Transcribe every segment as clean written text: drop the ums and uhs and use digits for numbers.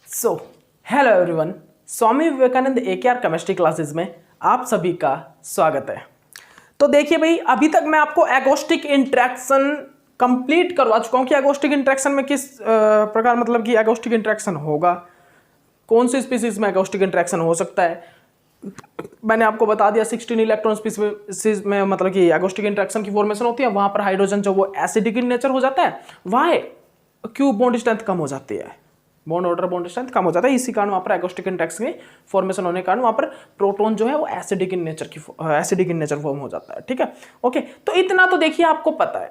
So hello everyone, Swami Vivekananda AKR chemistry classes में आप सभी का स्वागत है। तो देखिए भाई, अभी तक मैं आपको एकोस्टिक इंटरेक्शन कंप्लीट करवा चुका हूं कि एकोस्टिक इंटरेक्शन में किस प्रकार मतलब कि एकोस्टिक इंटरेक्शन होगा, कौन सी स्पीसीज में एकोस्टिक इंटरेक्शन हो सकता है। मैंने आपको बता दिया 16 इलेक्ट्रॉन स्पीसीज में मतलब कि एकोस्टिक इंटरेक्शन की फॉर्मेशन होती है। वहां पर हाइड्रोजन जो वो एसिडिक इन नेचर हो जाता है, वहां क्यों बॉन्ड स्ट्रेंथ कम हो जाती है, बॉन्ड ऑर्डर बॉन्ड स्ट्रेंथ कम हो जाता है। इसी कारण वहां पर एकोस्टिक इंटरेक्शन की फॉर्मेशन होने के कारण वहां पर प्रोटॉन जो है वो एसिडिक इन नेचर फॉर्म हो जाता है। ठीक है, ओके। तो इतना तो देखिए आपको पता है,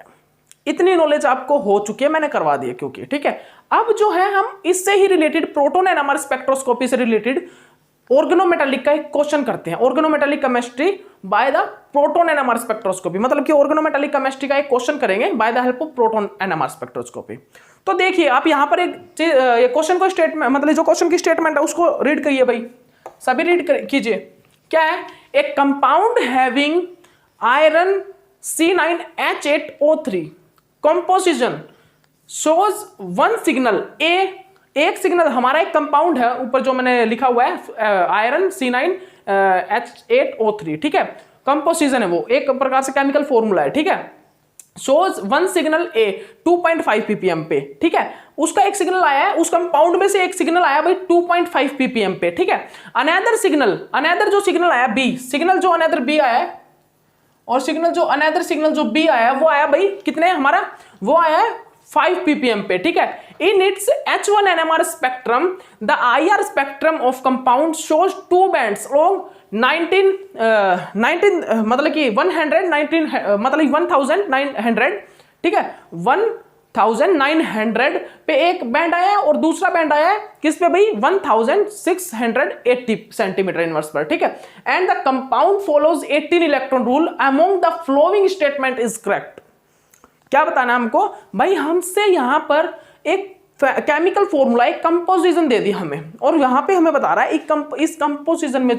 इतनी नॉलेज आपको हो चुकी है, मैंने करवा दी है क्योंकि ठीक है। अब जो है हम इससे ही रिलेटेड प्रोटॉन एनएमआर स्पेक्ट्रोस्कोपी से रिलेटेड ऑर्गेनोमेटालिक का एक क्वेश्चन करते हैं। Organometallic chemistry by the proton NMR spectroscopy, मतलब कि ऑर्गेनोमेटालिक केमिस्ट्री का एक क्वेश्चन करेंगे by the help of proton NMR spectroscopy. तो देखिए आप यहां पर एक क्वेश्चन को स्टेटमेंट मतलब जो क्वेश्चन की स्टेटमेंट है उसको रीड करिए भाई, सभी रीड कीजिए। क्या है? एक compound having iron C9H8O3 composition shows one signal a. एक सिग्नल हमारा एक कंपाउंड है, ऊपर जो मैंने लिखा हुआ है आयरन C9H8O3, ठीक है। कंपोजिशन है वो, एक प्रकार से केमिकल फॉर्मूला है, ठीक है। शोज वन सिग्नल ए 2.5 ppm पे, ठीक है। उसका एक सिग्नल आया है, उस कंपाउंड में से एक सिग्नल आया भाई 2.5 ppm पे, ठीक है। अनदर जो सिग्नल आया बी, सिग्नल जो अनदर बी आया है और अनदर सिग्नल जो बी आया वो आया भाई कितने हमारा, वो आया है 5 ppm पे, ठीक है। In its H1 NMR spectrum the IR spectrum of compound shows two bands along 19 मतलब कि 119 मतलब 1900, ठीक है। 1900 पे एक बैंड आया है और दूसरा बैंड आया है किस पे भाई 1680 सेंटीमीटर इनवर्स पर, ठीक है। And the compound follows 18 electron rule among the following statement is correct. क्या बताना हमको भाई, हमसे यहां पर एक केमिकल फॉर्मूला, एक कंपोजिशन दे दी हमें, और यहां पे हमें बता रहा है इस कंपोजिशन में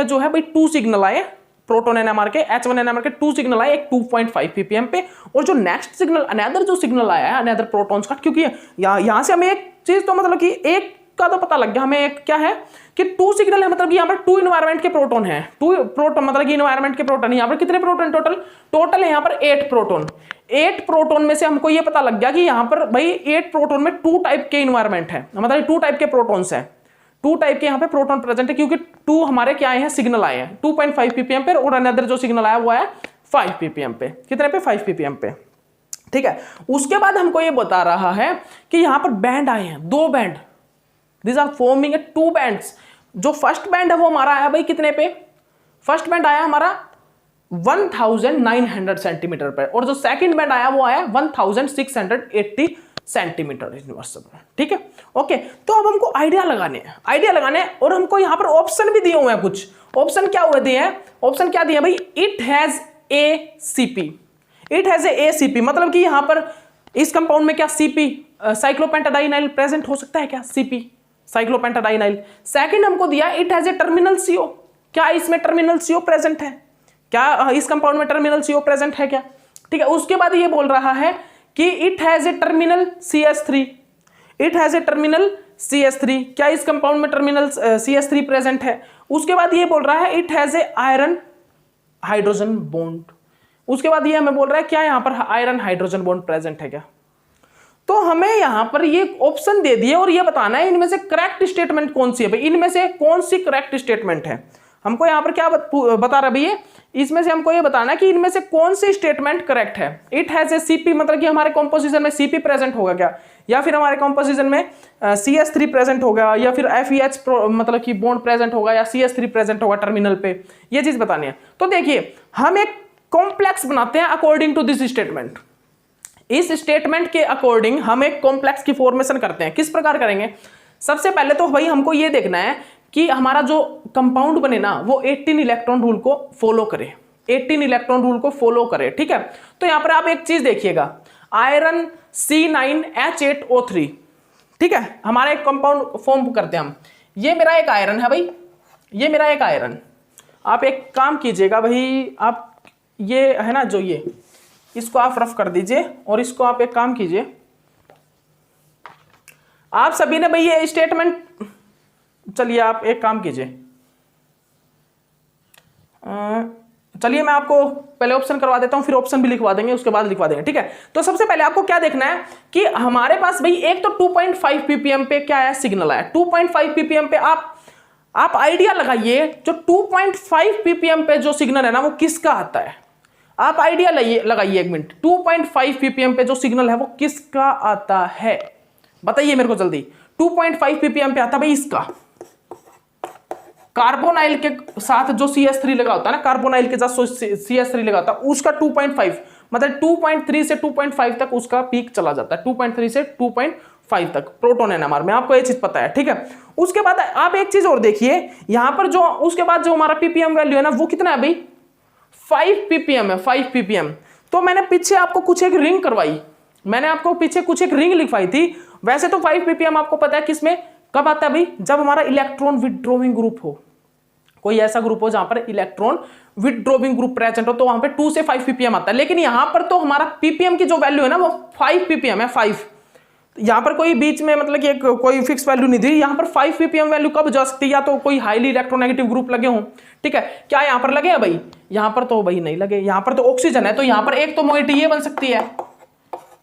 जो है भाई 2 सिग्नल आए प्रोटॉन एनएमआर के, H1 एनएमआर के 2 सिग्नल आए, एक 2.5 ppm पे, और जो नेक्स्ट सिग्नल अनदर जो सिग्नल आया है अनदर प्रोटॉन्स का, क्योंकि यहां से हमें एक चीज तो मतलब कि एक का तो पता लग गया हमें, एक क्या है कि 2 सिग्नल है, मतलब कि यहां पर 2 इन्वायरमेंट के प्रोटॉन है, 2 प्रोटॉन मतलब कि इन्वायरमेंट के प्रोटॉन। यहां पर कितने प्रोटॉन टोटल है यहाँ पर 8 प्रोटॉन। 8 प्रोटॉन में से हमको ये पता लग गया कि यहाँ पर भाई 8 प्रोटॉन में 2 टाइप के इन्वायरमेंट है, मतलब 2 टाइप के प्रोटॉन्स है, 2 टाइप के यहाँ पे प्रोटॉन प्रेजेंट है, क्योंकि 2 हमारे क्या आए हैं, सिग्नल आए हैं 2.5 ppm पे, और अनदर जो सिग्नल आया वो आया 5 ppm पे। कितने पे? 5 ppm पे, ठीक है। उसके बाद हमको ये बता रहा है कि यहाँ पर बैंड आए हैं, 2 band, this are forming 2 bands. जो फर्स्ट बैंड है वो हमारा आया भाई कितने पे, फर्स्ट बैंड आया हमारा 1900 सेंटीमीटर पर, और जो सेकंड बैंड आया वो आया 1680 सेंटीमीटर इनवर्स पर, ठीक है, ओके। तो अब हमको आइडिया लगाने हैं, और हमको यहां पर ऑप्शन भी दिए हुए हैं। कुछ ऑप्शन क्या हुए दिए हैं, ऑप्शन क्या दिए भाई, इट हैज ए सीपी, मतलब कि यहां पर इस कंपाउंड में क्या सीपी साइक्लोपेंटाडाइनाइल प्रेजेंट हो सकता है क्या, सीपी साइक्लोपेंटाडाइनाइल। सेकंड हमको दिया it has a terminal CO, क्या इसमें टर्मिनल सीओ प्रेजेंट है, क्या इस कंपाउंड में टर्मिनल सीओ प्रेजेंट है क्या, ठीक है। उसके बाद ये बोल रहा है कि it has a terminal CS3, क्या इस कंपाउंड में टर्मिनल CS3 प्रेजेंट है। उसके बाद ये बोल रहा है it has a iron hydrogen bond, उसके बाद ये हमें बोल रहा है क्या यहाँ पर आयरन हाइड्रोजन बॉन्ड प्रेजेंट है क्या। तो हमें यहां पर ये ऑप्शन दे दिए और ये बताना है इनमें से करेक्ट स्टेटमेंट कौन सी है भाई, इनमें से कौन सी करेक्ट स्टेटमेंट है। हमको यहां पर क्या बता रहा भैया, इसमें से हमको ये बताना है कि इनमें से कौन सी स्टेटमेंट करेक्ट है। इट हैज ए सीपी, मतलब कि हमारे कंपोजिशन में सीपी प्रेजेंट होगा क्या, या फिर हमारे कंपोजिशन में CS3 प्रेजेंट होगा, या फिर FEH मतलब कि बॉन्ड प्रेजेंट होगा, या CS3 प्रेजेंट होगा टर्मिनल पे, ये चीज बतानी है। तो देखिए हम एक कॉम्प्लेक्स बनाते हैं अकॉर्डिंग टू दिस स्टेटमेंट। इस स्टेटमेंट के अकॉर्डिंग हम एक कॉम्प्लेक्स की फॉर्मेशन करते हैं। किस प्रकार करेंगे, सबसे पहले तो भाई हमको ये देखना है कि हमारा जो कंपाउंड बने ना वो 18 इलेक्ट्रॉन रूल को फॉलो करे, 18 इलेक्ट्रॉन रूल को फॉलो करे, ठीक है। तो यहां पर आप एक चीज देखिएगा, आयरन C9H8O3, ठीक है, हमारा एक कंपाउंड फॉर्म करते हैं हम। ये मेरा एक आयरन है भाई, ये मेरा एक आयरन। आप एक काम कीजिएगा भाई, आप ये है ना जो ये, इसको आप रफ कर दीजिए, और इसको आप एक काम कीजिए, आप सभी ने भाई ये स्टेटमेंट, चलिए आप एक काम कीजिए, चलिए मैं आपको पहले ऑप्शन करवा देता हूं, फिर ऑप्शन भी लिखवा देंगे, उसके बाद लिखवा देंगे, ठीक है। तो सबसे पहले आपको क्या देखना है कि हमारे पास भाई एक तो 2.5 ppm पे क्या है, सिग्नल है। 2.5 ppm पे आप आइडिया लगाइए, जो 2.5 ppm पे जो सिग्नल है ना वो किसका आता है। आप आइडिया लगाइए एक मिनट, 2.5 ppm पे जो सिग्नल है वो किसका आता है, बताइए मेरे को जल्दी। 2.5 ppm पे आता भाई इसका, कार्बोनाइल के साथ जो CS3 लगा होता है ना, कार्बोनाइल के साथ CS3 लगा होता है उसका 2.5, मतलब 2.3 से 2.5 तक उसका पीक चला जाता है। 2.3 से 2.5 तक प्रोटॉन एनएमआर में, आपको ये चीज पता है, ठीक है। उसके बाद आप एक चीज और देखिए, यहां पर जो उसके बाद जो हमारा ppm वैल्यू है ना वो कितना है भाई, 5 ppm है, 5 ppm। तो मैंने पीछे आपको कुछ एक रिंग करवाई, मैंने आपको पीछे कुछ एक रिंग लिखवाई थी। वैसे तो 5 ppm आपको पता है किसमें कब आता है भाई, जब हमारा इलेक्ट्रॉन विथड्रॉइंग ग्रुप हो, कोई ऐसा ग्रुप हो जहां पर इलेक्ट्रॉन विथड्रॉइंग ग्रुप प्रेजेंट हो, तो वहां पे 2 से 5 ppm आता है। लेकिन यहां पर तो हमारा ppm की जो वैल्यू है ना वो 5 ppm है, 5। यहां पर कोई बीच में मतलब कि कोई फिक्स वैल्यू नहीं दी, यहां पर 5 ppm वैल्यू कब जा सकती है, या तो कोई हाईली इलेक्ट्रोनेगेटिव ग्रुप लगे हों, ठीक है। क्या यहां पर लगे हैं भाई, यहां पर तो भाई नहीं लगे, यहां पर तो ऑक्सीजन है, तो यहां पर एक तो मोइटी ये बन सकती है,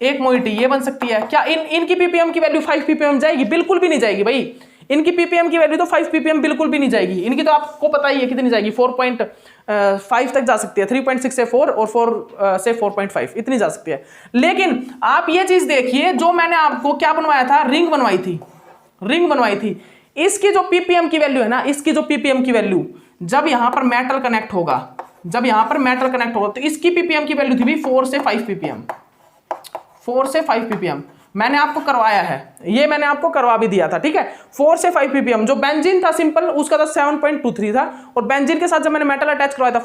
एक मोइटी ये बन सकती है। क्या इनकी ppm की वैल्यू 5 ppm जाएगी, बिल्कुल भी नहीं जाएगी भाई। इनकी ppm की वैल्यू तो 5 ppm बिल्कुल भी नहीं जाएगी, इनकी तो आपको पता ही है कितनी जाएगी, 4.5 तक जा सकती है, 3.6 से 4 और 4 से 4.5 इतनी जा सकती है। लेकिन आप ये चीज देखिए, जो मैंने आपको क्या बनवाया था, रिंग बनवाई थी, इसकी जो ppm की वैल्यू है ना, इसकी जो ppm की वैल्यू जब यहां पर मेटल कनेक्ट होगा, तो इसकी ppm की वैल्यू थी भी 4 से 5 ppm, 4 से 5 ppm मैंने आपको करवाया है, ये मैंने आपको करवा भी दिया था, ठीक है। 4 से 5 ppm जो बेंजीन था सिंपल, उसका था 7.23 था, और बेंजीन के साथ जब मैंने मेटल अटैच करवाया था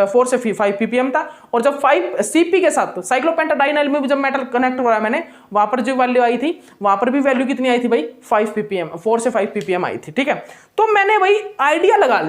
4 से 5 ppm था। और जब 5 CP के साथ साइक्लोपेंटाडाइनाइल में भी जब मेटल कनेक्ट करवाया मैंने, वहां पर जो वैल्यू आई थी, वहां पर भी वैल्यू कितनी आई थी भाई, 5 ppm, 4 से 5 ppm आई थी, ठीक है। तो मैंने भाई आइडिया लगा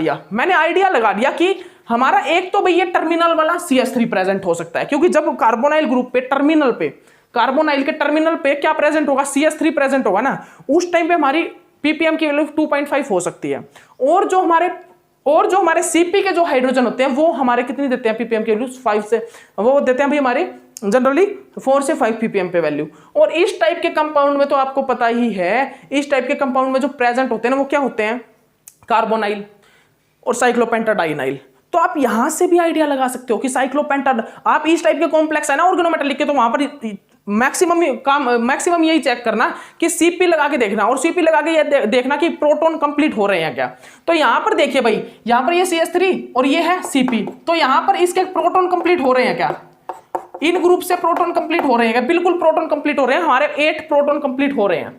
लिया कि हमारा एक तो भाई ये टर्मिनल वाला CS3 प्रेजेंट हो सकता है, क्योंकि जब कार्बोनाइल ग्रुप पे कार्बोनाइल के टर्मिनल पे क्या प्रेजेंट होगा, CS3 प्रेजेंट होगा ना, उस टाइम पे हमारी ppm की वैल्यू 2.5 हो सकती है। और जो हमारे CP के जो हाइड्रोजन होते हैं वो हमारे कितनी देते हैं ppm की वैल्यू, 5 से, वो देते हैं भाई हमारे जनरली 4 से 5 ppm पे वैल्यू। और इस टाइप के कंपाउंड में तो आपको पता ही है, इस टाइप के कंपाउंड में जो प्रेजेंट होते हैं ना वो क्या होते हैं, कार्बोनाइल और साइक्लोपेंटाडाइनाइल। तो आप यहां से भी आइडिया लगा सकते हो कि साइक्लोपेंटा, आप इस टाइप के कॉम्प्लेक्स है ना ऑर्गेनोमेटेलिक के, तो वहां पर मैक्सिमम यही चेक करना कि CP लगा के देखना, और CP लगा के ये देखना कि प्रोटॉन कंप्लीट हो रहे हैं क्या। तो यहां पर देखिए भाई, यहां पर ये CS3 और ये है CP, तो यहां पर इसके प्रोटॉन कंप्लीट हो रहे हैं क्या, इन ग्रुप से प्रोटॉन कंप्लीट हो रहे हैं क्या, बिल्कुल प्रोटॉन कंप्लीट हो रहे हैं, हमारे 8 प्रोटॉन कंप्लीट हो रहे हैं,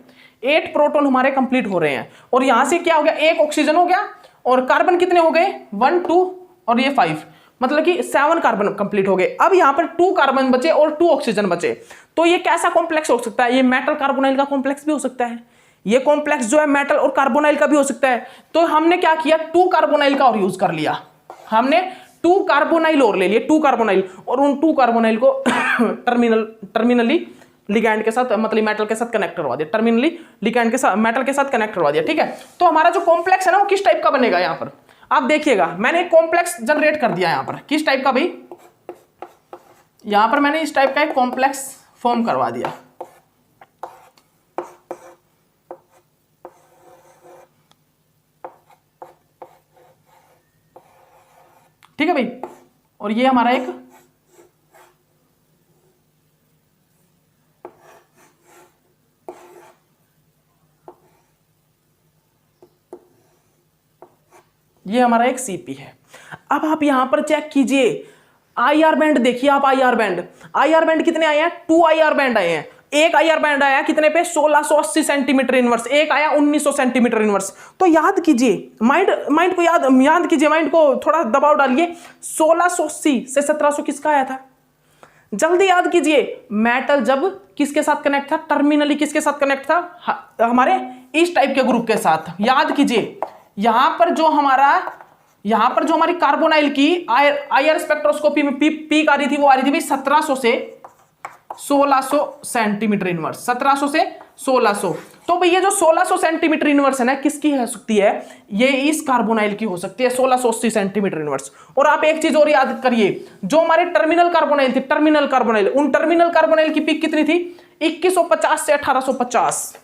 8 प्रोटॉन हमारे कंप्लीट हो रहे हैं। और यहां से क्या हो गया, एक ऑक्सीजन हो गया, और कार्बन कितने हो गए, 1 2 और ये 5, मतलब कि 7 कार्बन कंप्लीट हो गए। अब यहां पर 2 कार्बन बचे और 2 ऑक्सीजन बचे, तो ये कैसा कॉम्प्लेक्स हो सकता है, ये मेटल कार्बोनाइल का कॉम्प्लेक्स भी हो सकता है, ये कॉम्प्लेक्स जो है मेटल और कार्बोनाइल का भी हो सकता है। तो हमने क्या किया, 2 कार्बोनाइल का और यूज कर लिया, हमने 2 कार्बोनाइल और ले लिए, 2 कार्बोनाइल, और उन 2 कार्बोनाइल को टर्मिनली लिगैंड के साथ, मतलब मेटल के साथ कनेक्ट करवा दिया, टर्मिनली लिगैंड के साथ मेटल के साथ कनेक्ट करवा दिया, ठीक है। तो हमारा जो कॉम्प्लेक्स है ना वो किस टाइप का बनेगा, यहां पर आप देखिएगा, मैंने एक कॉम्प्लेक्स जनरेट कर दिया यहां पर, किस टाइप का भाई, यहां पर मैंने इस टाइप का एक कॉम्प्लेक्स फॉर्म करवा दिया, ठीक है भाई। और ये हमारा एक CP है। अब आप यहां पर चेक कीजिए, IR बैंड देखिए आप, IR बैंड कितने आए हैं, 2 IR बैंड आए हैं। एक IR बैंड आया कितने पे, 1680 सेंटीमीटर इनवर्स, एक आया 1900 सेंटीमीटर इनवर्स। तो याद कीजिए, माइंड को याद कीजिए, माइंड को थोड़ा दबाव डालिए, 1680 से 1700 किसका आया था, जल्दी याद कीजिए। मेटल जब किसके साथ कनेक्ट था, टर्मिनली किसके साथ कनेक्ट था, हमारे इस टाइप के ग्रुप के साथ। याद कीजिए, यहां पर जो हमारी कार्बोनाइल की IR स्पेक्ट्रोस्कोपी में पीक आ रही थी, वो आ रही थी भाई 1700 से 1600 सेंटीमीटर इनवर्स, 1700 से 1600। तो भैया जो 1600 सेंटीमीटर इनवर्स है ना, किसकी हो सकती है? ये इस कार्बोनाइल की हो सकती है, 1680 सेंटीमीटर इनवर्स। और आप एक चीज और याद करिए, जो हमारे टर्मिनल कार्बोनाइल थी, टर्मिनल कार्बोनाइल, उन टर्मिनल कार्बोनाइल की पीक कितनी थी? 2150 से 1850,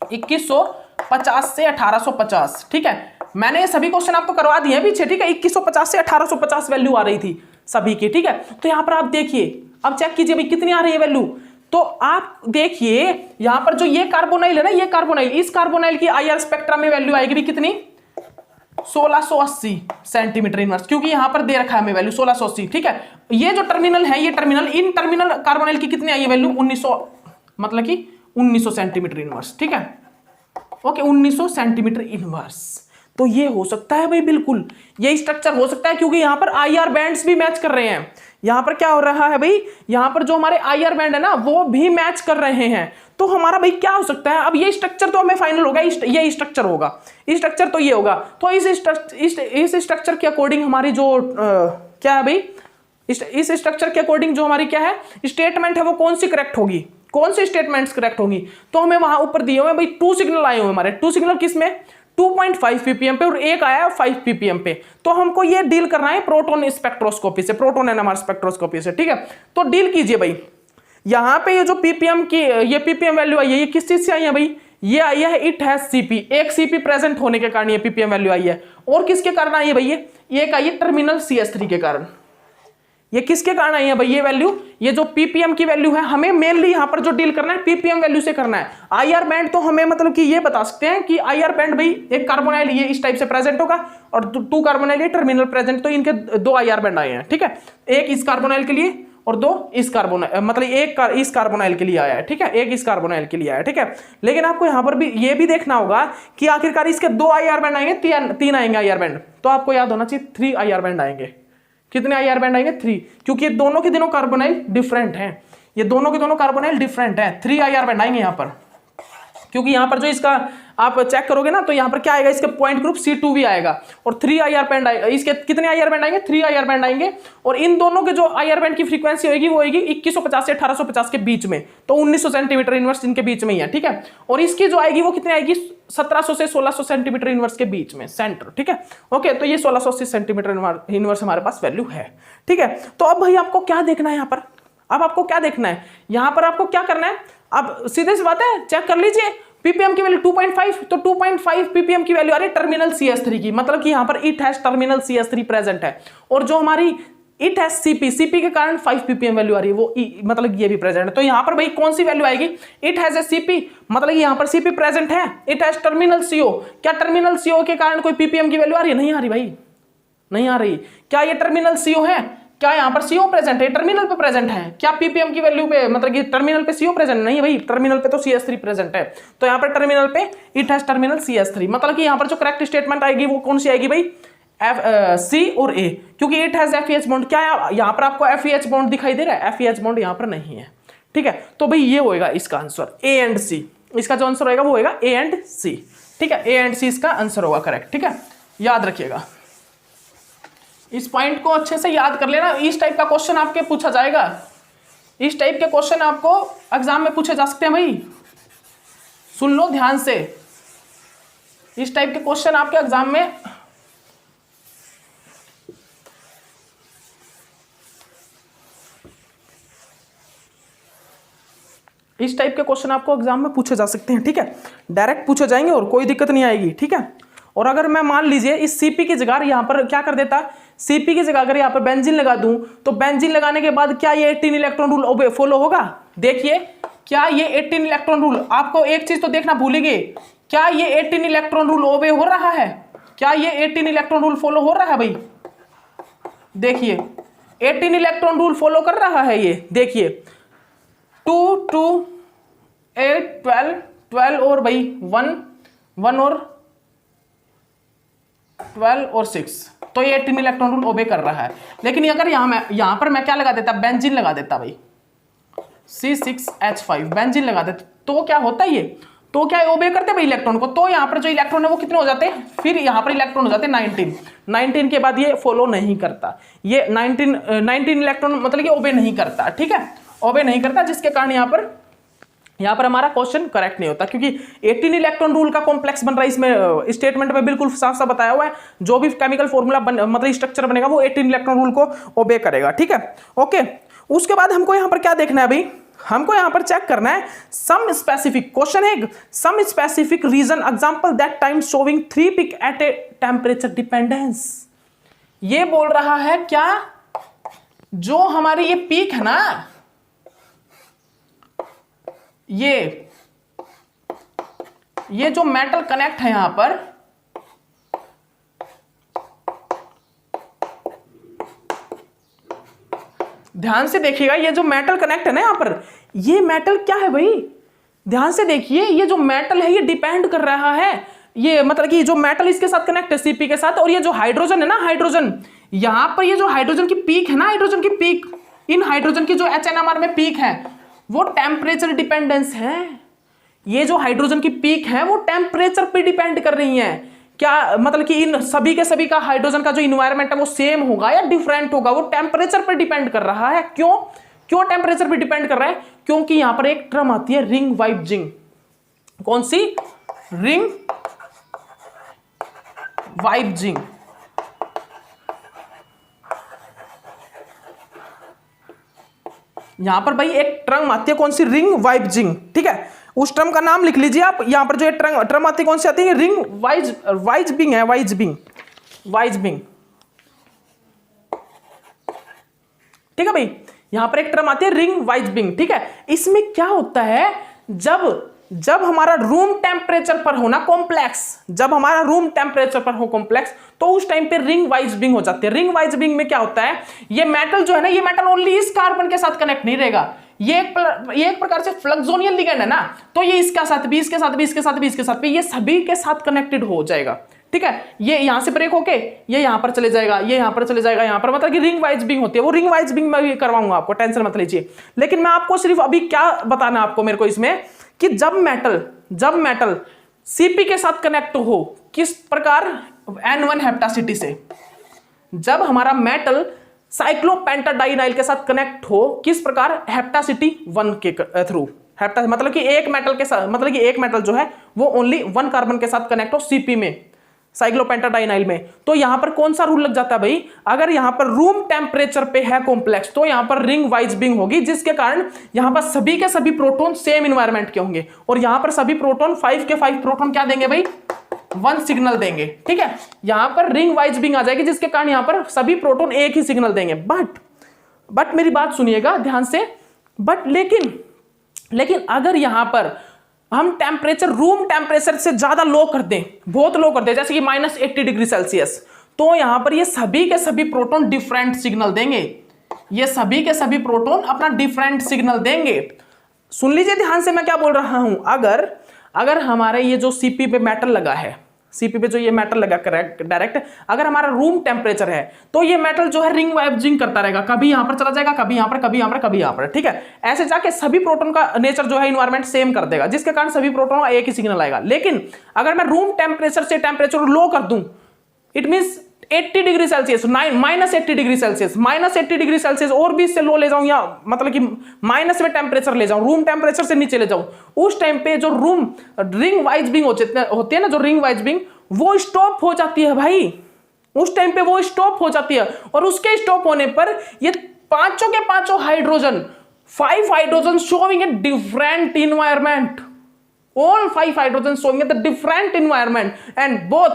2150 से 1850। ठीक है, मैंने ये सभी क्वेश्चन आपको करवा दिए हैं पीछे। ठीक है, 2150 से 1850 वैल्यू आ रही थी सभी की। ठीक है, तो यहां पर आप देखिए, अब चेक कीजिए भाई कितनी आ रही है वैल्यू। तो आप देखिए यहां पर जो ये कार्बोनाइल है ना, ये कार्बोनाइल, इस कार्बोनाइल की आईआर स्पेक्ट्रम में वैल्यू आएगी भी कितनी? 1680 सेंटीमीटर इनवर्स, क्योंकि यहां पर दे रखा है हमें वैल्यू 1680। ठीक है, ये जो टर्मिनल है, ये टर्मिनल, इन टर्मिनल कार्बोनाइल की कितनी आई है वैल्यू? 1900, मतलब कि 1900 सेंटीमीटर इनवर्स। ठीक है, ओके, 1900 सेंटीमीटर इनवर्स। तो ये हो सकता है भाई, बिल्कुल ये स्ट्रक्चर हो सकता है, क्योंकि यहां पर आईआर बैंड्स भी मैच कर रहे हैं। यहां पर क्या हो रहा है भाई, यहां पर जो हमारे आईआर बैंड है ना, वो भी मैच कर रहे हैं। तो हमारा भाई क्या हो सकता है? अब ये स्ट्रक्चर तो हमें फाइनल होगा, ये स्ट्रक्चर होगा, स्ट्रक्चर तो ये होगा। तो इस स्ट्रक्चर के अकॉर्डिंग हमारी जो क्या है भाई, इस स्ट्रक्चर के अकॉर्डिंग जो हमारी क्या है स्टेटमेंट है, वो कौन सी करेक्ट होगी? कौन सी स्टेटमेंट्स करेक्ट होंगी? तो हमें वहां ऊपर दिए हुए भाई 2 सिग्नल आए हुए हमारे। 2 सिग्नल किसमें? 2.5 ppm पे, और एक आया 5 ppm पे। तो हमको ये डील करना है प्रोटॉन स्पेक्ट्रोस्कोपी से, प्रोटॉन एनएमआर स्पेक्ट्रोस्कोपी से। ठीक है, तो डील कीजिए भाई। यहां पे ये जो पीपीएम की ये पीपीएम वैल्यू आई है, ये किस चीज से आई है भाई? ये आई है इट हैज सीपी, एक सीपी प्रेजेंट होने के कारण ये पीपीएम वैल्यू आई है। और किसके कारण आई है भाई? ये एक आई है टर्मिनल CS3 के कारण। ये किसके कारण आई है भाई ये वैल्यू? ये जो पीपीएम की वैल्यू है, हमें मेनली यहां पर जो डील करना है पीपीएम वैल्यू से करना है। आईआर बैंड तो हमें मतलब कि ये बता सकते हैं कि आईआर बैंड भाई एक कार्बोनाइल ये इस टाइप से प्रेजेंट होगा और 2 कार्बोनाइल ये टर्मिनल प्रेजेंट, तो इनके 2 आईआर बैंड आए हैं। ठीक है, एक इस कार्बोनाइल के लिए और 2 इस कार्बोनाइल, मतलब एक इस कार्बोनाइल के लिए आया है। ठीक है, एक इस कार्बोनाइल के लिए आया है। ठीक है, लेकिन आपको यहां पर भी ये भी देखना होगा कि आखिरकार इसके 2 आईआर बैंड आएंगे, 3 आएंगे आईआर बैंड। तो आपको याद होना चाहिए 3 आईआर बैंड आएंगे। कितने आईआर बैंड आएंगे? 3, क्योंकि ये दोनों के दोनों कार्बोनाइल डिफरेंट हैं। ये दोनों के दोनों कार्बोनाइल डिफरेंट हैं। 3 आईआर बैंड आएंगे यहां पर, क्योंकि यहां पर जो इसका आप चेक करोगे ना, तो यहां पर क्या आएगा? इसके पॉइंट ग्रुप C2 भी आएगा और 3 आईआर बैंड आएगा। इसके कितने आईआर बैंड आएंगे? 3 आईआर बैंड आएंगे। और इन दोनों के जो आईआर बैंड की फ्रीक्वेंसी होगी वो होगी 2150 से 1850 के बीच में, तो 1900 सेंटीमीटर इनवर्स इनके बीच में ही है। ठीक है, और इसकी जो आएगी वो कितनी आएगी? 1700 से 1600 सेंटीमीटर इनवर्स के बीच में, सेंटर। ठीक है, ओके, तो ये 1680 सेंटीमीटर इनवर्स हमारे पास वैल्यू है। ठीक है, तो अब भाई आपको क्या देखना है यहां पर? अब आपको क्या देखना है यहां पर? आपको क्या करना है? अब सीधे सी बात है, चेक कर लीजिए पीपीएम की वैल्यू 2.5, तो 2.5 पीपीएम की वैल्यू आ रही है टर्मिनल CS3 की, मतलब कि यहां पर it has terminal CS3 present है। और जो हमारी इट हैज सीपी के कारण 5 पीपीएम वैल्यू आ रही है, वो मतलब ये भी प्रेजेंट है। तो यहां पर भाई कौन सी वैल्यू आएगी? इट हैज ए सीपी, मतलब यहां पर सीपी प्रेजेंट है। इट हैज टर्मिनल CO, क्या टर्मिनल CO के कारण कोई पीपीएम की वैल्यू आ रही है? नहीं आ रही भाई, नहीं आ रही। क्या ये टर्मिनल CO है? क्या यहाँ पर CO प्रेजेंट है? टर्मिनल पे प्रेजेंट है। क्या पीपीएम की वैल्यू पे, मतलब कि टर्मिनल पे CO प्रेजेंट नहीं है भाई, टर्मिनल पे तो CS3 प्रेजेंट है। तो यहाँ पर टर्मिनल पे इट हैज टर्मिनल CS3, मतलब कि यहाँ पर जो करेक्ट स्टेटमेंट आएगी वो कौन सी आएगी भाई? C और A, क्योंकि इट हैज FEH बॉन्ड। क्या यहाँ पर आपको FEH बॉन्ड दिखाई दे रहा है? FEH बॉन्ड यहाँ पर नहीं है। ठीक है, तो भाई ये होएगा इसका आंसर A एंड C। इसका जो आंसर होगा वो होगा A एंड C। ठीक है, A एंड C इसका आंसर होगा करेक्ट। ठीक है, याद रखिएगा, इस पॉइंट को अच्छे से याद कर लेना। इस टाइप का क्वेश्चन आपके पूछा जाएगा, इस टाइप के क्वेश्चन आपको एग्जाम में पूछे जा सकते हैं भाई, सुन लो ध्यान से। इस टाइप के क्वेश्चन आपके एग्जाम में आपको एग्जाम में पूछे जा सकते हैं। ठीक है, डायरेक्ट पूछे जाएंगे और कोई दिक्कत नहीं आएगी। ठीक है, और अगर मैं मान लीजिए इस सीपी की जगह यहां पर क्या कर देता, सीपी की जगह अगर यहां पर बेंजीन लगा दूं, तो बेंजीन लगाने के बाद क्या ये 18 इलेक्ट्रॉन रूल फॉलो होगा? देखिए, क्या ये 18 इलेक्ट्रॉन रूल, आपको एक चीज तो देखना भूल गए, क्या ये 18 इलेक्ट्रॉन रूल ओबे हो रहा है? क्या ये 18 इलेक्ट्रॉन रूल फॉलो हो रहा है भाई? देखिए 18 इलेक्ट्रॉन रूल फॉलो कर रहा है ये। देखिए 2 2 8 12 12 और भाई 1 1 और 12 और 6, तो ये 18 इलेक्ट्रॉन रूल ओबे कर रहा है। लेकिन अगर यहां पर मैं क्या लगा देता? बेंजीन लगा देता भाई, C6H5 बेंजीन लगा देता, तो क्या होता है ये? तो क्या ओबे करते भाई इलेक्ट्रॉन को? तो यहां पर जो इलेक्ट्रॉन है वो कितने हो जाते हैं? फिर यहां पर इलेक्ट्रॉन हो जाते हैं 19 के बाद ये फॉलो नहीं करता। ये 19 इलेक्ट्रॉन मतलब कि ओबे नहीं करता। ठीक है, ओबे नहीं करता, जिसके कारण यहां पर यहां पर हमारा क्वेश्चन करेक्ट नहीं होता, क्योंकि 18 इलेक्ट्रॉन रूल का कॉम्प्लेक्स बन रहा है इसमें, स्टेटमेंट में बिल्कुल साफ साफ बताया हुआ है, जो भी केमिकल फॉर्मूला मतलब स्ट्रक्चर बनेगा वो 18 इलेक्ट्रॉन रूल को ओबे करेगा, ठीक है। ओके, उसके बाद हमको यहां पर क्या देखना है भाई, हमको यहां पर चेक करना है सम स्पेसिफिक, क्वेश्चन है some specific region example that time showing 3 peak at a temperature dependence. ये बोल रहा है क्या, जो हमारी ये पीक है ना, ये जो मेटल कनेक्ट है यहां पर, ध्यान से देखिएगा, ये जो मेटल कनेक्ट है ना यहां पर, ये मेटल क्या है भाई, ध्यान से देखिए, ये जो मेटल है ये डिपेंड कर रहा है, ये मतलब कि जो मेटल इसके साथ कनेक्ट है सीपी के साथ, और ये जो हाइड्रोजन है ना, हाइड्रोजन यहां पर, ये जो हाइड्रोजन की पीक है ना, हाइड्रोजन की पीक, इन हाइड्रोजन की जो एचएनएमआर में पीक है वो टेम्परेचर डिपेंडेंस है। ये जो हाइड्रोजन की पीक है वो टेम्परेचर पे डिपेंड कर रही है। क्या मतलब कि इन सभी के सभी का हाइड्रोजन का जो इन्वायरमेंट है वो सेम होगा या डिफरेंट होगा, वो टेम्परेचर पे डिपेंड कर रहा है। क्यों टेम्परेचर पे डिपेंड कर रहा है, क्योंकि यहां पर एक टर्म आती है रिंग वाइब्जिंग। कौन सी? रिंग वाइब्जिंग। यहां पर भाई एक टर्म आती है, कौन सी? रिंग वाइब्जिंग, ठीक है। उस टर्म का नाम लिख लीजिए आप। यहां पर जो टर्म आती है, कौन सी आती है? रिंग वाइब्जिंग है, वाइब्जिंग, ठीक है भाई। यहां पर एक टर्म आती है रिंग वाइब्जिंग, ठीक है। इसमें क्या होता है, जब हमारा रूम टेम्परेचर पर हो ना कॉम्प्लेक्स, जब हमारा रूम टेम्परेचर पर हो कॉम्प्लेक्स, तो उस टाइम पे रिंग वाइब्जिंग हो जाती है। रिंग वाइब्जिंग में क्या होता है, ये मेटल जो है ना, ये मेटल ओनली इस कार्बन के साथ कनेक्ट नहीं रहेगा, ये एक प्रकार से फ्लक्सोनियल लिगेंड है ना, तो ये इसके साथ भी, इसके साथ भी, इसके साथ भी, इसके साथ भी, ये सभी के साथ कनेक्टेड हो जाएगा, ठीक है। ये यहां से ब्रेक होके ये यहां पर चले जाएगा, ये यहां पर चले जाएगा, यहां पर, मतलब कि रिंग वाइब्जिंग होती है। वो रिंग वाइब्जिंग मैं भी करवाऊंगा आपको, टेंशन मत लीजिए। लेकिन मैं आपको सिर्फ अभी क्या बताना आपको मेरे को इसमें, कि जब मेटल सीपी के साथ कनेक्ट हो, किस प्रकार? N1 हेप्टासिटी से। जब हमारा मेटल साइक्लोपेंटाडाइनाइल के साथ कनेक्ट हो, किस प्रकार? हेप्टासिटी 1 के थ्रू। मतलब कि एक मेटल के साथ, मतलब कि एक मेटल जो है वो ओनली 1 कार्बन के साथ कनेक्ट हो सीपी में, साइक्लोपेंटाडाइनाइल में। तो यहां पर कौन सा रूल लग जाता है भाई? अगर यहां पर रूम टेम्परेचर पे है कॉम्प्लेक्स, तो यहां पर रिंग वाइब्जिंग होगी, जिसके कारण यहां पर सभी के सभी प्रोटॉन सेम इन्वायरमेंट के होंगे, और यहां पर सभी प्रोटॉन 5 के 5 प्रोटॉन क्या देंगे भाई? 1 सिग्नल देंगे, ठीक है। यहां पर रिंग वाइब्जिंग आ जाएगी, जिसके कारण यहां पर सभी प्रोटॉन एक ही सिग्नल देंगे। बट मेरी बात सुनिएगा ध्यान से, लेकिन अगर यहां पर हम टेम्परेचर, रूम टेम्परेचर से ज्यादा लो कर दें, बहुत लो कर दें, जैसे कि -80 डिग्री सेल्सियस, तो यहां पर ये सभी के सभी प्रोटॉन डिफरेंट सिग्नल देंगे। ये सभी के सभी प्रोटॉन अपना डिफरेंट सिग्नल देंगे। सुन लीजिए ध्यान से मैं क्या बोल रहा हूं। अगर हमारे ये जो सीपी पे मेटल लगा है, सीपी पे जो ये मेटल लगा करेक्ट डायरेक्ट, अगर हमारा रूम टेम्परेचर है, तो ये मेटल जो है रिंग वाइब्जिंग करता रहेगा, कभी यहां पर चला जाएगा, कभी यहां पर, कभी यहां पर, कभी यहां पर, ठीक है। ऐसे जाके सभी प्रोटॉन का नेचर जो है, इन्वायरमेंट सेम कर देगा, जिसके कारण सभी प्रोटॉन का एक ही सिग्नल आएगा। लेकिन अगर मैं रूम टेम्परेचर से टेम्परेचर लो कर दूं, it means 80 degree Celsius, -80 degree Celsius, -80 degree Celsius और भी इससे लो ले जाऊं, या मतलब कि माइनस में टेम्परेचर ले जाऊं, रूम टेम्परेचर से नीचे ले जाऊं, उस टाइम पे जो रिंग वाइब्जिंग होती है ना, जो रिंग वाइब्जिंग, वो स्टॉप हो जाती है भाई। उस टाइम पे वो स्टॉप हो जाती है, और उसके स्टॉप होने पर ये पांचों के पांचों hydrogen, 5 hydrogen showing a different environment, all 5 hydrogens showing a different environment, and both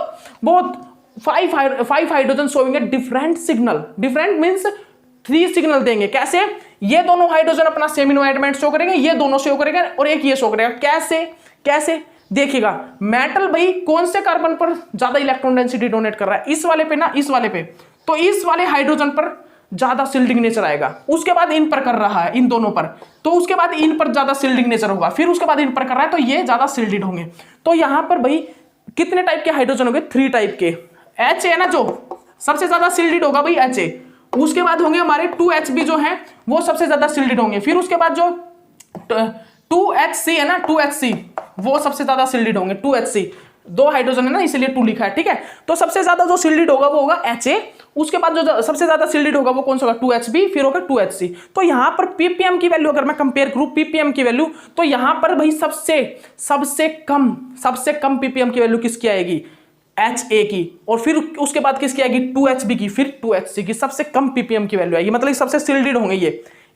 5 hydrogen showing a different signal. Different means 3 signal देंगे। कैसे? ये दोनों हाइड्रोजन अपना सेम इन्वायरमेंट शो करेंगे, ये दोनों शो करेंगे, और एक ये शो करेगा। कैसे देखिएगा, मेटल भाई कौन से कार्बन पर ज्यादा इलेक्ट्रॉन डेंसिटी डोनेट कर रहा है? इस वाले पे ना, इस वाले पे, तो इस वाले हाइड्रोजन पर ज्यादा शिल्डिंग नेचर आएगा। उसके बाद इन पर कर रहा है, इन दोनों पर, तो उसके बाद इन पर ज्यादा शिल्डिंग नेचर होगा, फिर उसके बाद इन पर कर रहा है, तो ये ज्यादा शिल्डेड होंगे। तो यहां पर भाई कितने टाइप के हाइड्रोजन होंगे? 3 टाइप के। एच है ना, जो सबसे ज्यादा शिल्डेड होगा भाई, एच ए। उसके बाद होंगे हमारे 2HB जो है, वो सबसे ज्यादा शिल्डेड होंगे। फिर उसके बाद जो 2HC है ना, 2HC, वो सबसे ज्यादा शिल्डेड होंगे, 2HC। 2 हाइड्रोजन है ना, इसलिए 2 लिखा है, ठीक है। तो सबसे ज्यादा जो सिल्डिड होगा वो होगा Ha, उसके बाद जो सबसे ज्यादा सिल्डिड होगा वो कौन सा होगा 2Hb, फिर होगा 2Hc। तो यहां पर ppm की वैल्यू अगर मैं कंपेयर करूं ppm की वैल्यू, तो यहां पर भाई सबसे कम ppm की वैल्यू किसकी आएगी, Ha की, और फिर उसके बाद किसकी आएगी 2Hb की, फिर 2Hc की, सबसे कम ppm की वैल्यू आएगी, मतलब सबसे सिल्डिड होंगे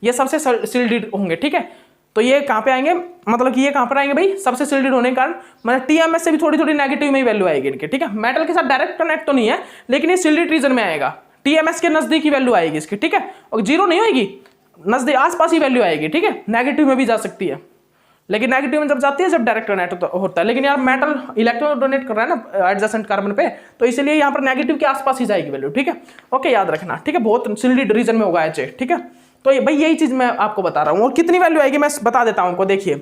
ये सबसे सिल्डिड होंगे, ठीक है। तो ये कहां पे आएंगे, मतलब कि ये कहां पर आएंगे भाई, सबसे सिल्डिड होने के कारण, मतलब टीएमएस से भी थोड़ी थोड़ी नेगेटिव में ही वैल्यू आएगी इनके, ठीक है। मेटल के साथ डायरेक्ट कनेक्ट तो नहीं है, लेकिन ये सिल्डिड रीजन में आएगा, टीएमएस के नजदीक ही वैल्यू आएगी इसकी, ठीक है। और जीरो नहीं होगी, नजदीक आसपास ही वैल्यू आएगी, ठीक है। नेगेटिव में भी जा सकती है, लेकिन नेगेटिव में जब जाती है जब डायरेक्ट कनेक्ट होता है, लेकिन यार मेटल इलेक्ट्रॉन डोनेट कर रहा है ना एडजेसेंट कार्बन पे, तो इसलिए यहाँ पर नेगेटिव के आसपास ही जाएगी वैल्यू, ठीक है। ओके, याद रखना, ठीक है, बहुत सिल्डिड रीजन में होगा एच, ठीक है। तो भाई यही चीज मैं आपको बता रहा हूँ, और कितनी वैल्यू आएगी मैं बता देता हूँ आपको, देखिए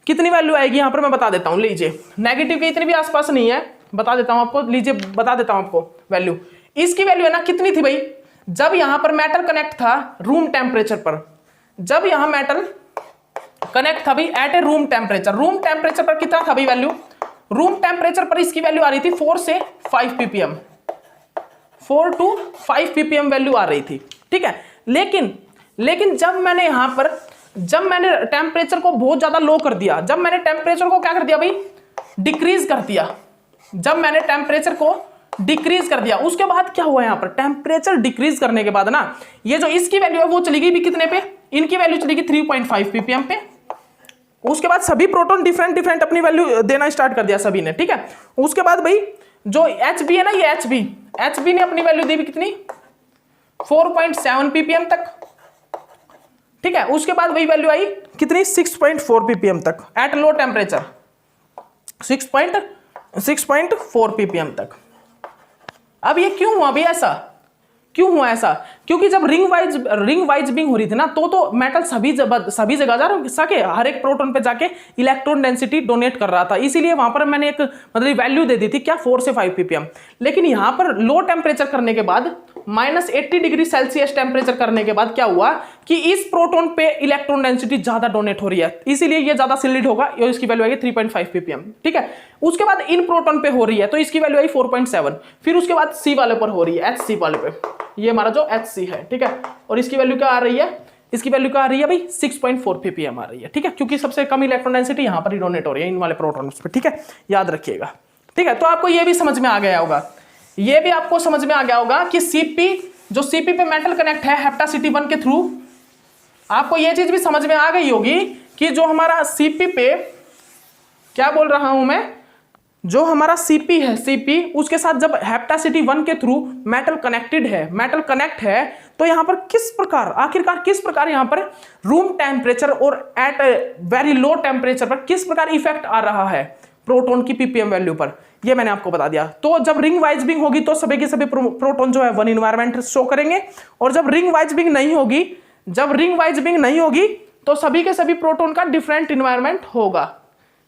कितनी वैल्यू आएगी यहाँ पर मैं बता देता हूँ। लीजिए नेगेटिव के इतनी भी आसपास नहीं है, बता देता हूँ आपको, लीजिए बता देता हूँ आपको वैल्यू। इसकी वैल्यू है ना कितनी थी भाई, जब यहाँ पर मेटल कनेक्ट था रूम टेम्परेचर पर, जब यहाँ मेटल कनेक्ट था भाई एट ए रूम टेम्परेचर पर कितना था भाई वैल्यू, रूम टेम्परेचर पर इसकी वैल्यू आ रही थी 4 से 5 ppm, 4 to 5 ppm वैल्यू आ रही थी, ठीक है। लेकिन जब मैंने यहां पर टेम्परेचर को बहुत ज्यादा लो कर दिया, जब मैंने टेम्परेचर को क्या कर दिया भाई, डिक्रीज कर दिया, जब मैंने टेम्परेचर को डिक्रीज कर दिया, उसके बाद क्या हुआ, यहां पर टेम्परेचर डिक्रीज करने के बाद ना ये जो इसकी वैल्यू है वो चली गई भी कितने पे, इनकी वैल्यू चली गई 3.5 ppm पे। उसके बाद सभी प्रोटॉन डिफरेंट अपनी वैल्यू देना स्टार्ट कर दिया सभी ने, ठीक है। उसके बाद भाई जो Hb है ना, ये Hb ने अपनी वैल्यू दी भी कितनी 4.7 ppm तक, ठीक है। उसके बाद वही वैल्यू आई कितनी 6.4 ppm तक एट लो टेम्परेचर, 6.4 ppm तक। अब ये क्यों हुआ भी ऐसा, क्यों हुआ ऐसा, क्योंकि जब रिंग वाइज बिंग हो रही थी ना, तो मेटल सभी जगह जा सके हर एक प्रोटॉन पे जाके इलेक्ट्रॉन डेंसिटी डोनेट कर रहा था, इसीलिए वहां पर मैंने एक मतलब वैल्यू दे दी थी क्या 4 से 5 ppm। लेकिन यहां पर लो टेम्परेचर करने के बाद -80 डिग्री सेल्सियस टेम्परेचर करने के बाद क्या हुआ कि इस प्रोटॉन पे इलेक्ट्रॉन डेंसिटी ज्यादा डोनेट हो रही है, इसीलिए ये ज्यादा सिल्डिड होगा, और इसकी वैल्यू आएगी 3.5 ppm, ठीक है। उसके बाद इन प्रोटॉन पे हो रही है तो इसकी वैल्यू आई 4.7, फिर उसके बाद सी वाले पर हो रही है, HC वाले पे, ये हमारा जो HC है, ठीक है। और इसकी वैल्यू क्या आ रही है, इसकी वैल्यू क्या आ रही है भाई 6.4 ppm आ रही है, ठीक है, क्योंकि सबसे कम इलेक्ट्रॉन डेंसिटी यहां पर ही डोनेट हो रही है इन वाले प्रोटॉन्स पे, ठीक है, याद रखिएगा, ठीक है। तो आपको ये भी समझ में आ गया होगा, ये भी आपको समझ में आ गया होगा कि CP पे मेटल कनेक्ट है हेप्टासिटी 1 के थ्रू, आपको ये चीज भी समझ में आ गई होगी कि जो हमारा CP पे, क्या बोल रहा हूं मैं, जो हमारा CP है, CP उसके साथ जब हेप्टासिटी 1 के थ्रू मेटल कनेक्ट है, तो यहां पर आखिरकार किस प्रकार यहां पर रूम टेम्परेचर और एट वेरी लो टेम्परेचर पर किस प्रकार इफेक्ट आ रहा है प्रोटॉन की ppm वैल्यू पर, ये मैंने आपको बता दिया। तो जब रिंग वाइज बिंग होगी तो सभी के सभी प्रोटॉन जो है वन इन्वायरमेंट शो करेंगे, और जब रिंग वाइज बिंग नहीं होगी तो सभी के सभी प्रोटॉन का डिफरेंट इन्वायरमेंट होगा,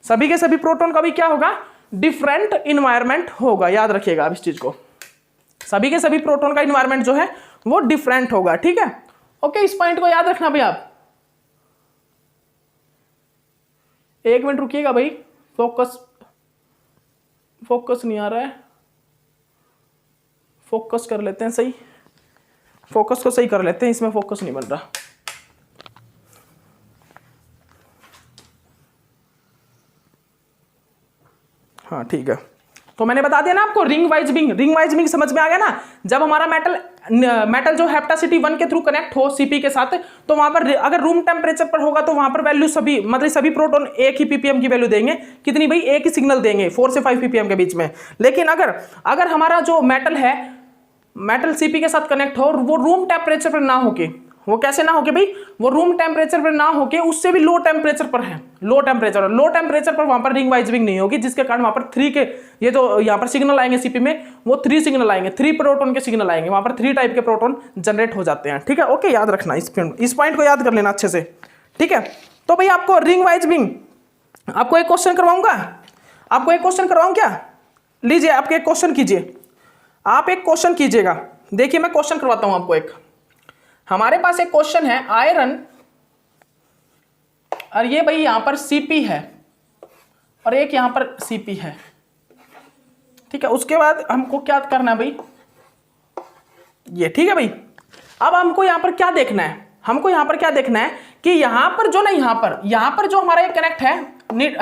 सभी के सभी प्रोटॉन का भी क्या होगा, डिफरेंट इन्वायरमेंट होगा, याद रखिएगा आप इस चीज को, सभी के सभी प्रोटॉन का इन्वायरमेंट जो है वो डिफरेंट होगा, ठीक है। ओके, इस पॉइंट को याद रखना भाई आप, एक मिनट रुकिएगा भाई, फोकस नहीं आ रहा है, फोकस कर लेते हैं सही, फोकस को सही कर लेते हैं, इसमें फोकस नहीं बन रहा। हाँ ठीक है, तो मैंने बता दिया ना आपको रिंग वाइज बिंग समझ में आ गया ना। जब हमारा मेटल जो हेप्टासिटी 1 के थ्रू कनेक्ट हो CP के साथ, तो वहां पर अगर रूम टेम्परेचर पर होगा तो वहां पर वैल्यू सभी प्रोटॉन एक ही ppm की वैल्यू देंगे, कितनी भाई, एक ही सिग्नल देंगे 4 से 5 ppm के बीच में। लेकिन अगर हमारा जो मेटल CP के साथ कनेक्ट हो और वो रूम टेम्परेचर पर ना होके, वो कैसे ना होके भाई, वो रूम टेम्परेचर पर ना होके उससे भी लो टेम्परेचर पर है, लो टेम्परेचर पर वहां पर रिंग वाइज बिंग नहीं होगी, जिसके कारण वहां पर 3 के ये जो यहाँ पर सिग्नल आएंगे CP में, वो 3 सिग्नल आएंगे, 3 प्रोटॉन के सिग्नल आएंगे, वहां पर 3 टाइप के प्रोटॉन जनरेट हो जाते हैं, ठीक है। ओके, याद रखना इस पॉइंट को याद कर लेना अच्छे से, ठीक है। तो भाई आपको रिंग वाइज बिंग, आपको एक क्वेश्चन करवाऊं क्या, लीजिए आपके एक क्वेश्चन कीजिए, आप एक क्वेश्चन कीजिएगा, देखिए मैं क्वेश्चन करवाता हूं आपको एक। हमारे पास एक क्वेश्चन है आयरन, और ये भाई यहां पर CP है और एक यहां पर CP है, ठीक है। उसके बाद हमको क्या करना है भाई, ये ठीक है भाई। अब हमको यहां पर क्या देखना है, हमको यहां पर क्या देखना है कि यहां पर जो ना यहां पर जो हमारा ये कनेक्ट है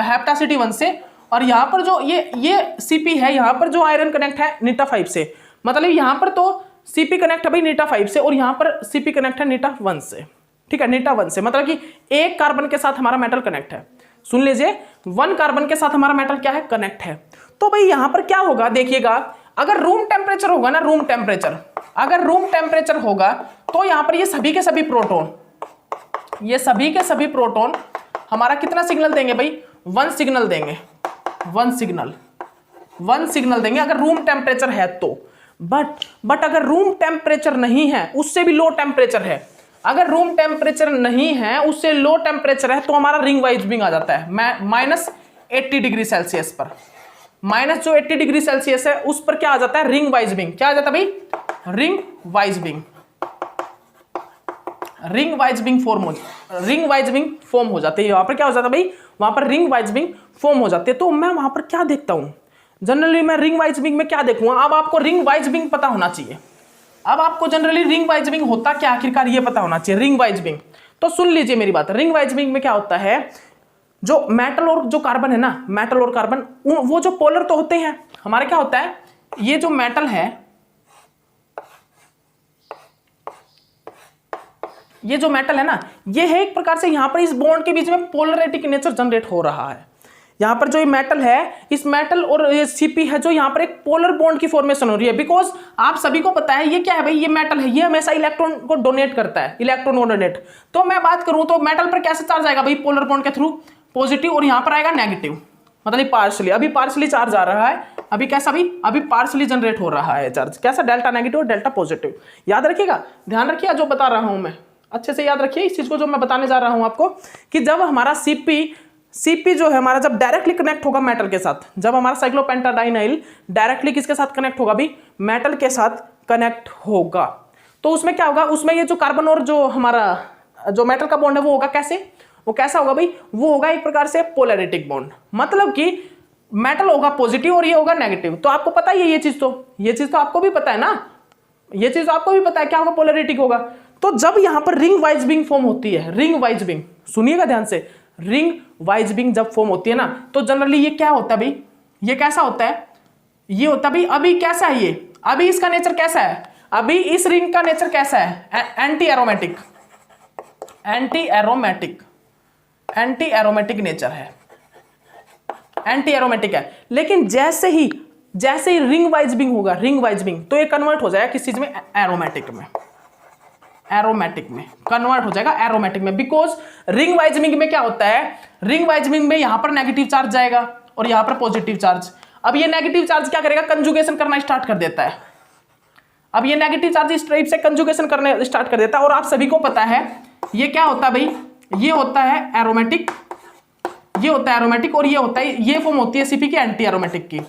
हेप्टासिटी 1 से, और यहां पर जो ये सीपी है, यहां पर जो आयरन कनेक्ट है नीटा 5 से, मतलब यहां पर तो सीपी कनेक्ट है भाई नीटा 5 से, और यहां पर सीपी कनेक्ट है नीटा 1 से, ठीक है, नीटा 1 से, मतलब कि एक कार्बन के साथ हमारा मेटल कनेक्ट है। सुन लीजिए, 1 कार्बन के साथ हमारा मेटल क्या है, कनेक्ट है। तो भाई यहां पर क्या होगा, देखिएगा, अगर रूम टेम्परेचर होगा ना, रूम टेम्परेचर, अगर रूम टेम्परेचर होगा तो यहां पर ये सभी के सभी प्रोटॉन, ये सभी के सभी प्रोटॉन हमारा कितना सिग्नल देंगे भाई, 1 सिग्नल देंगे, 1 सिग्नल देंगे अगर रूम टेम्परेचर है तो। बट अगर रूम टेम्परेचर नहीं है, उससे भी लो टेम्परेचर है, अगर रूम टेम्परेचर नहीं है, उससे लो टेम्परेचर है, तो हमारा रिंग वाइज बीइंग आ जाता है -80 डिग्री सेल्सियस पर। माइनस जो 80 डिग्री सेल्सियस है उस पर क्या आ जाता है, रिंग वाइज बीइंग। क्या आ जाता है भाई, ring wise being, ring wise being form हो जाती है। वहां पर क्या हो जाता है भाई, वहां पर रिंग वाइज बीइंग फॉर्म हो जाती है। तो मैं वहां पर क्या देखता हूं, जनरली मैं रिंग वाइज बीइंग में क्या देखूंगा। अब आपको रिंग वाइज बीइंग पता होना चाहिए, अब आपको जनरली रिंग वाइज बीइंग होता क्या आखिरकार ये पता होना चाहिए, रिंग वाइज बीइंग। तो सुन लीजिए मेरी बात, रिंग वाइज बीइंग में क्या होता है, जो मेटल और जो कार्बन है ना, मेटल और कार्बन वो जो पोलर तो होते हैं हमारे, क्या होता है, ये जो मेटल है, ये जो मेटल है ना, ये है एक प्रकार से यहां पर इस बॉन्ड के बीच में पोलरिटी की नेचर जनरेट हो रहा है। यहां पर जो ये मेटल है, इस मेटल और ये सीपी है, जो यहां पर एक पोलर बॉन्ड की फॉर्मेशन हो रही है। बिकॉज आप सभी को पता है ये क्या है भाई, ये मेटल है, ये हमेशा इलेक्ट्रॉन को डोनेट करता है, इलेक्ट्रॉन को डोनेट। तो मैं बात करूं तो मेटल पर कैसे चार्ज आएगा भाई, पोलर बॉन्ड के थ्रू पॉजिटिव, और यहां पर आएगा नेगेटिव, मतलब पार्शली, अभी पार्शली चार्ज आ रहा है, अभी कैसा भी, अभी पार्शली जनरेट हो रहा है चार्ज, कैसा, डेल्टा नेगेटिव और डेल्टा पॉजिटिव। याद रखिएगा, ध्यान रखिए जो बता रहा हूं मैं, अच्छे से याद रखिए इस चीज को जो मैं बताने जा रहा हूं आपको, कि जब हमारा सीपी जो है हमारा जब डायरेक्टली कनेक्ट होगा मेटल के साथ, जब हमारा साइक्लोपेंटाडाइनाइल डायरेक्टली किसके साथ कनेक्ट होगा भी, मेटल के साथ कनेक्ट होगा, तो उसमें क्या होगा, उसमें ये जो कार्बन और जो हमारा जो मेटल का बॉन्ड है वो होगा कैसे, वो कैसा होगा भाई, वो होगा एक प्रकार से पोलैरिटिक बॉन्ड, मतलब कि मेटल होगा पॉजिटिव और ये होगा नेगेटिव। तो आपको पता ही है ये चीज तो आपको भी पता है ना, ये चीज तो आपको भी पता है क्या होगा, पोलैरिटिक होगा। तो जब यहां पर रिंग वाइज बीइंग फॉर्म होती है, रिंग वाइज बीइंग, सुनिएगा ध्यान से, रिंग वाइज बीइंग जब फॉर्म होती है ना, तो जनरली ये क्या होता है भाई, ये कैसा होता है, ये होता है भाई, अभी कैसा है ये, अभी इसका नेचर कैसा है, अभी इस रिंग का नेचर कैसा है, एंटी एरोमेटिक नेचर है, एंटी एरोमेटिक है। लेकिन जैसे ही रिंग वाइज बीइंग होगा, रिंग वाइज बीइंग, तो ये कन्वर्ट हो जाएगा किस चीज में, एरोमेटिक में कन्वर्ट हो जाएगा, एरोमेटिक में। बिकॉज रिंग वाइज बीइंग में क्या होता है, रिंग वाइज बीइंग में यहां पर नेगेटिव चार्ज जाएगा और यहां पर पॉजिटिव चार्ज। अब ये नेगेटिव चार्ज क्या करेगा, कंजुगेशन करना स्टार्ट कर देता है। अब ये नेगेटिव चार्ज इस टाइप से कंजुगेशन करने स्टार्ट कर देता है, और आप सभी को पता है ये क्या होता है भाई, ये होता है एरोमेटिक, ये होता है एरोमेटिक, और ये होता है, ये फॉर्म होती है सीपी की एंटी एरोमेटिक की।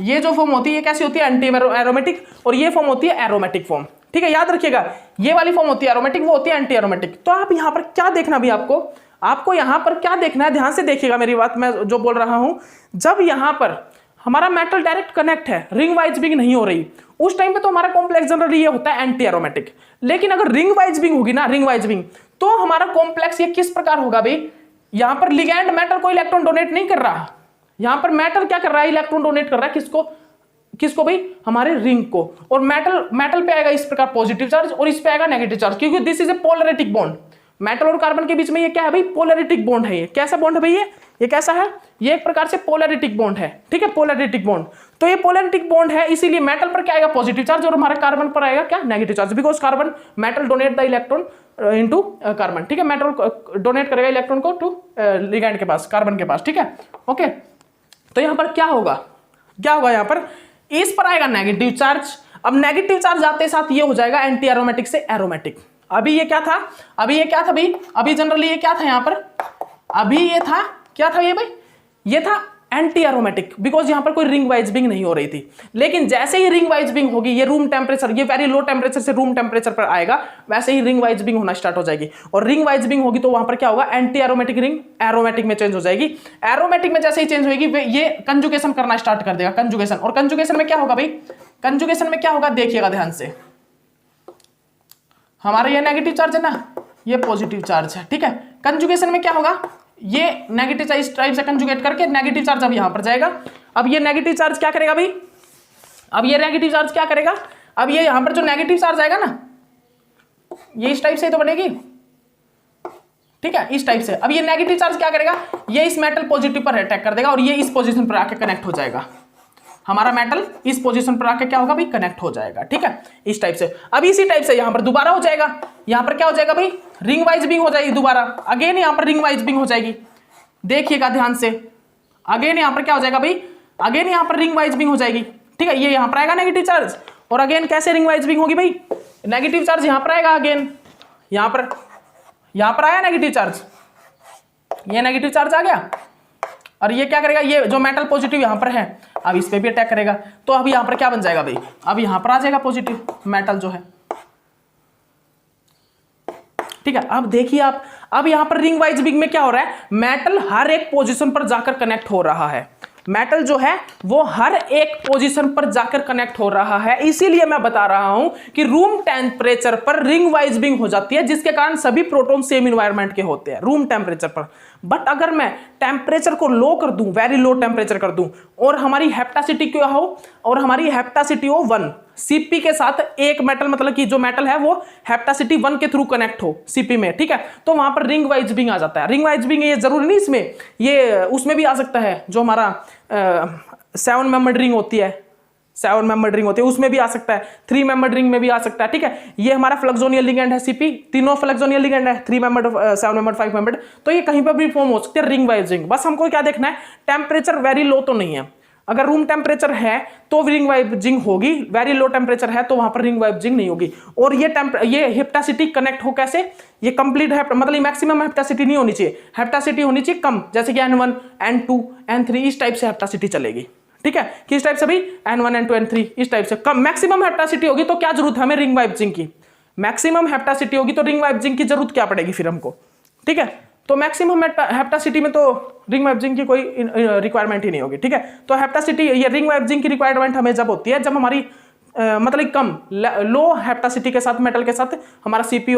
ये जो फॉर्म होती है ये कैसी होती है, एंटी एरोमेटिक, और ये फॉर्म होती है एरोमेटिक फॉर्म। ठीक है, याद रखिएगा, ये वाली फॉर्म होती है एरोमेटिक, वो होती है एंटी एरोमेटिक। तो आप यहां पर क्या देखना भी, आपको यहां पर क्या देखना है, ध्यान से देखिएगा मेरी बात, मैं जो बोल रहा हूं, जब यहां पर हमारा मेटल डायरेक्ट कनेक्ट है, रिंग वाइज बीइंग नहीं हो रही, उस टाइम पे तो हमारा कॉम्प्लेक्स जनरली ये होता है एंटी एरोमेटिक। लेकिन अगर रिंग वाइज बीइंग होगी ना, रिंग वाइज बीइंग, तो हमारा कॉम्प्लेक्स ये किस प्रकार होगा भाई, यहां पर लिगैंड मेटल को इलेक्ट्रॉन डोनेट नहीं कर रहा, यहां पर मेटल क्या कर रहा है, इलेक्ट्रॉन डोनेट कर रहा है, किसको भाई, हमारे रिंग को। और मेटल पे आएगा इस प्रकार पॉजिटिव चार्ज, और इस पे आएगा नेगेटिव चार्ज, क्योंकि this is a polaritic bond. Metal और कार्बन के बीच में ये क्या है भाई, पोलैरिटिक बॉन्ड है। ये कैसा बॉन्ड है भाई, ये कैसा है, ये एक प्रकार से पोलैरिटिक बॉन्ड है। ठीक है, पोलैरिटिक बॉन्ड, तो ये पोलैरिटिक बॉन्ड है, इसीलिए मेटल पर क्या आएगा, पॉजिटिव चार्ज, और हमारे कार्बन पर आएगा क्या, negative charge. Because carbon, metal donate the electron into carbon. ठीक है, मेटल डोनेट करेगा इलेक्ट्रॉन को टू लिगैंड के पास, कार्बन के पास। ठीक है, ओके। तो यहां पर क्या होगा, यहां पर इस पर आएगा नेगेटिव चार्ज। अब नेगेटिव चार्ज आते साथ ये हो जाएगा एंटी एरोमेटिक से एरोमेटिक। अभी ये क्या था भाई, अभी जनरली ये क्या था यहां पर, अभी ये था क्या था ये भाई, ये था एंटी एरोमेटिक, बिकॉज यहाँ पर कोई रिंग वाइज बिंग नहीं हो रही थी। लेकिन जैसे ही रिंग वाइज बिंग होगी, ये रूम टेम्परेचर, ये वेरी लो टेम्परेचर से रूम टेम्परेचर पर आएगा, वैसे ही रिंग वाइज बिंग होना स्टार्ट हो जाएगी। और रिंग वाइज बिंग होगी तो वहां पर क्या होगा, एंटी एरोमेटिक रिंग एरोमेटिक में चेंज हो जाएगी। एरोमेटिक में जैसे ही चेंज होगी ये कंजुगेशन करना स्टार्ट कर देगा, कंजुगेशन। और कंजुगेशन में क्या होगा भाई, कंजुगेशन में क्या होगा, देखिएगा ध्यान से, हमारा ये नेगेटिव चार्ज है ना, ये पॉजिटिव चार्ज है, ठीक है। कंजुगेशन में क्या होगा, ये नेगेटिव चार्ज इस टाइप से कंजुगेट करके नेगेटिव चार्ज अब यहां पर जाएगा। अब ये नेगेटिव चार्ज क्या करेगा भाई, अब ये नेगेटिव चार्ज क्या करेगा, अब ये यहां पर जो नेगेटिव चार्ज आएगा ना, ये इस टाइप से तो बनेगी, ठीक है, इस टाइप से। अब ये नेगेटिव चार्ज क्या करेगा, ये इस मेटल पॉजिटिव पर अटैक कर देगा और ये इस पोजीशन पर आके कनेक्ट हो जाएगा। हमारा मेटल इस पोजीशन पर आके क्या होगा भाई, कनेक्ट हो जाएगा, ठीक है, इस टाइप से। अब इसी टाइप से यहां पर दोबारा हो जाएगा, यहां पर क्या हो जाएगा भाई, रिंग वाइज बिंग हो जाएगी दोबारा, अगेन यहां पर रिंग वाइज बिंग हो जाएगी, देखिएगा ध्यान से। अगेन यहां पर क्या हो जाएगा भाई, अगेन यहां पर रिंग वाइज बिंग हो जाएगी, ठीक है। ये यहां पर आएगा नेगेटिव चार्ज, और अगेन कैसे रिंग वाइज बिंग होगी भाई, नेगेटिव चार्ज यहां पर आएगा, अगेन यहां पर आया नेगेटिव चार्ज, ये नेगेटिव चार्ज आ गया, और ये क्या करेगा, ये जो मेटल पॉजिटिव यहां पर है अब इस पे भी अटैक करेगा। तो अब यहां पर क्या बन जाएगा भाई, अब यहां पर आ जाएगा पॉजिटिव मेटल जो है, ठीक है। अब देखिए आप, अब यहां पर रिंग वाइज बिंग में क्या हो रहा है, मेटल हर एक पोजीशन पर जाकर कनेक्ट हो रहा है, मेटल जो है वो हर एक पोजीशन पर जाकर कनेक्ट हो रहा है। इसीलिए मैं बता रहा हूं कि रूम टेम्परेचर पर रिंग वाइज बिंग हो जाती है, जिसके कारण सभी प्रोटॉन सेम इन्वायरमेंट के होते हैं रूम टेम्परेचर पर। बट अगर मैं टेम्परेचर को लो कर दूं, वेरी लो टेम्परेचर कर दूं, और हमारी हेप्टासिटी क्या हो, और हमारी हेप्टासिटी हो 1, सीपी के साथ एक मेटल, मतलब कि जो मेटल है वो हेप्टासिटी 1 के थ्रू कनेक्ट हो सीपी में, ठीक है, तो वहां पर रिंग वाइज बिंग आ जाता है। रिंग वाइज बिंग ये जरूरी नहीं इसमें, ये उसमें भी आ सकता है, जो हमारा 7 मेंबर्ड रिंग होती है, 7 मेंबर्ड रिंग होती है उसमें भी आ सकता है, 3 मेंबर्ड रिंग में भी आ सकता है, ठीक है। ये हमारा फ्लेक्सोनियल लिगेंड है सीपी, तीनों फ्लेक्सोनियल लिगेंड है, 3 मेंबर्ड, 7 मेंबर्ड, 5 मेंबर्ड, तो ये कहीं पर भी फॉर्म हो सकते हैं रिंग वाइज रिंग। बस हमको क्या देखना है, टेम्परेचर वेरी लो तो नहीं है, अगर रूम टेम्परेचर है तो रिंग वाइब्रिंग होगी, वेरी लो टेम्परेचर है तो वहां पर रिंग वाइब्रिंग नहीं होगी। और ये हेप्टासिटी कनेक्ट हो कैसे, ये कंप्लीट मतलब मैक्सिमम हेप्टासिटी नहीं होनी चाहिए, हेप्टासिटी होनी चाहिए कम, जैसे कि N1 N2 N3 इस टाइप से हेप्टासिटी चलेगी, ठीक है। किस टाइप से भाई, N1 N2 N3 इस टाइप से कम मैक्सिमम हेप्टासिटी होगी, तो क्या जरूरत है हमें रिंग वाइब्रिंग की, मैक्सिमम हेप्टासिटी होगी तो रिंग वाइब्रिंग की जरूरत क्या पड़ेगी फिर हमको, ठीक है। तो मैक्सिमम हेप्टासिटी में तो रिंग वाइब्रिंग की कोई रिक्वायरमेंट ही नहीं होगी, ठीक है। तो हेप्टासिटी, ये रिंग वाइब्रिंग की रिक्वायरमेंट हमें जब होती है जब हमारी मतलब कम लो हेप्टासिटी के साथ मेटल के साथ हमारा सीपी